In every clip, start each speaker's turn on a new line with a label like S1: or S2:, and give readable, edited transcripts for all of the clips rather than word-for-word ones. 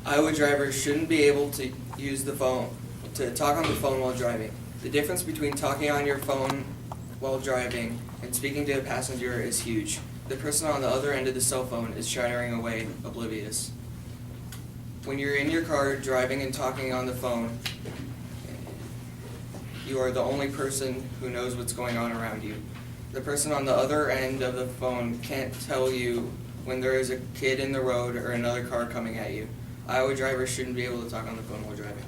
S1: Iowa drivers shouldn't be able to use the phone, to talk on the phone while driving. The difference between talking on your phone while driving and speaking to a passenger is huge. The person on the other end of the cell phone is chattering away, oblivious. When you're in your car driving and talking on the phone, you are the only person who knows what's going on around you. The person on the other end of the phone can't tell you when there is a kid in the road or another car coming at you. Iowa drivers shouldn't be able to talk on the phone while driving.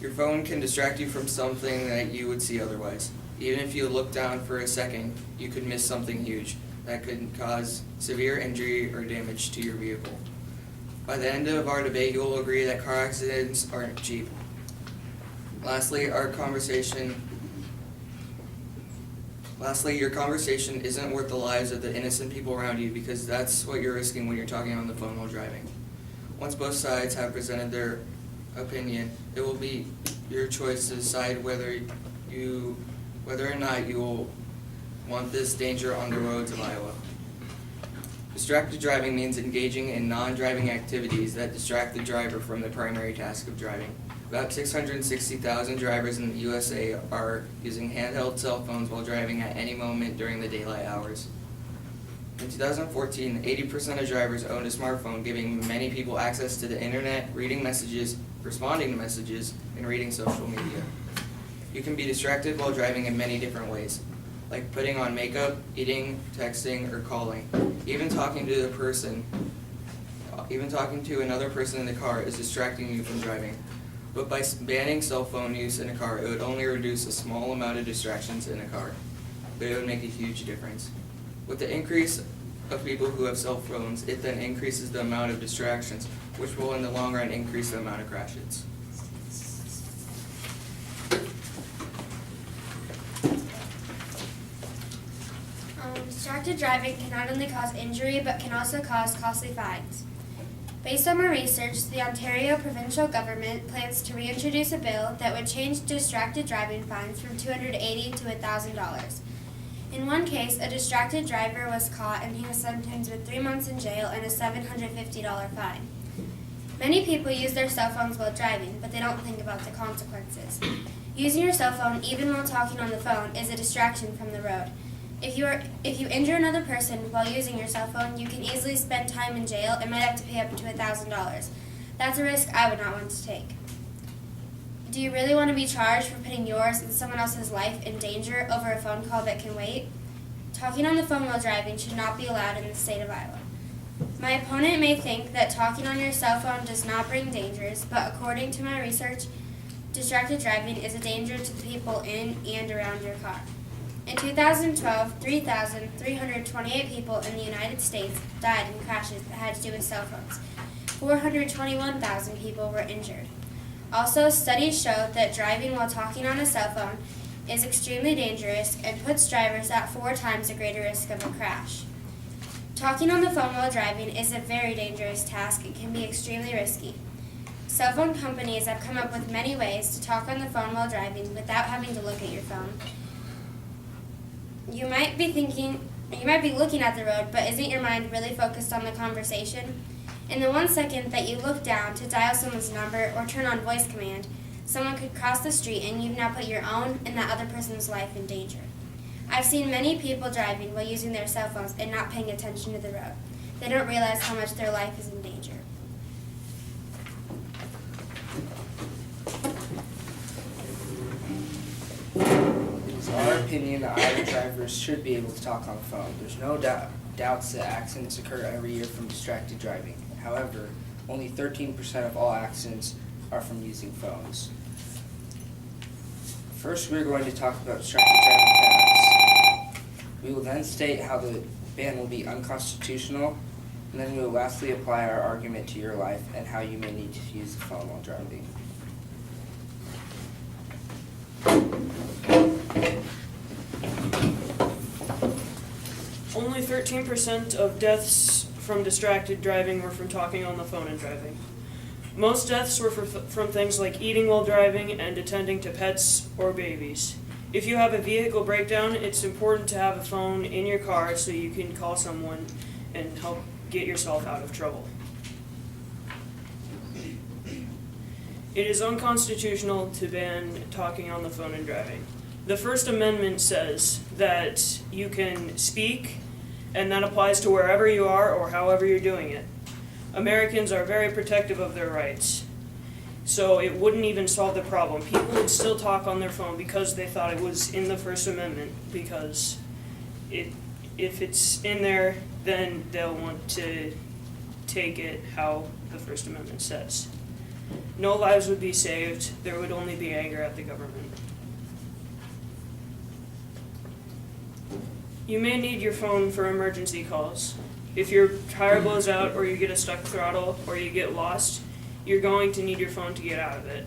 S1: Your phone can distract you from something that you would see otherwise. Even if you look down for a second, you could miss something huge that could cause severe injury or damage to your vehicle. By the end of our debate, you will agree that car accidents aren't cheap. Lastly, your conversation isn't worth the lives of the innocent people around you, because that's what you're risking when you're talking on the phone while driving. Once both sides have presented their opinion, it will be your choice to decide whether or not you will want this danger on the roads of Iowa. Distracted driving means engaging in non-driving activities that distract the driver from the primary task of driving. About 660,000 drivers in the USA are using handheld cell phones while driving at any moment during the daylight hours. In 2014, 80% of drivers owned a smartphone, giving many people access to the internet, reading messages, responding to messages, and reading social media. You can be distracted while driving in many different ways, like putting on makeup, eating, texting, or calling. Even talking to another person in the car is distracting you from driving. But by banning cell phone use in a car, it would only reduce a small amount of distractions in a car, but it would make a huge difference. With the increase of people who have cell phones, it then increases the amount of distractions, which will in the long run increase the amount of crashes.
S2: Distracted driving can not only cause injury, but can also cause costly fines. Based on my research, the Ontario provincial government plans to reintroduce a bill that would change distracted driving fines from $280 to $1,000. In one case, a distracted driver was caught and he was sentenced with 3 months in jail and a $750 fine. Many people use their cell phones while driving, but they don't think about the consequences. Using your cell phone, even while talking on the phone, is a distraction from the road. If you injure another person while using your cell phone, you can easily spend time in jail and might have to pay up to $1,000. That's a risk I would not want to take. Do you really want to be charged for putting yours and someone else's life in danger over a phone call that can wait? Talking on the phone while driving should not be allowed in the state of Iowa. My opponent may think that talking on your cell phone does not bring dangers, but according to my research, distracted driving is a danger to the people in and around your car. In 2012, 3,328 people in the United States died in crashes that had to do with cell phones. 421,000 people were injured. Also, studies show that driving while talking on a cell phone is extremely dangerous and puts drivers at 4 times the greater risk of a crash. Talking on the phone while driving is a very dangerous task and can be extremely risky. Cell phone companies have come up with many ways to talk on the phone while driving without having to look at your phone. You might be looking at the road, but isn't your mind really focused on the conversation? In the 1 second that you look down to dial someone's number or turn on voice command, someone could cross the street and you've now put your own and that other person's life in danger. I've seen many people driving while using their cell phones and not paying attention to the road. They don't realize how much their life is in danger.
S3: In our opinion, Iowa drivers should be able to talk on the phone. There's no doubts that accidents occur every year from distracted driving. However, only 13% of all accidents are from using phones. First, we're going to talk about distracted driving facts. We will then state how the ban will be unconstitutional, and then we will lastly apply our argument to your life and how you may need to use the phone while driving.
S4: Only 13% of deaths from distracted driving were from talking on the phone and driving. Most deaths were from things like eating while driving and attending to pets or babies. If you have a vehicle breakdown, it's important to have a phone in your car so you can call someone and help get yourself out of trouble. It is unconstitutional to ban talking on the phone and driving. The First Amendment says that you can speak, and that applies to wherever you are or however you're doing it. Americans are very protective of their rights, so it wouldn't even solve the problem. People would still talk on their phone because they thought it was in the First Amendment, because if it's in there, then they'll want to take it how the First Amendment says. No lives would be saved. There would only be anger at the government. You may need your phone for emergency calls. If your tire blows out, or you get a stuck throttle, or you get lost, you're going to need your phone to get out of it.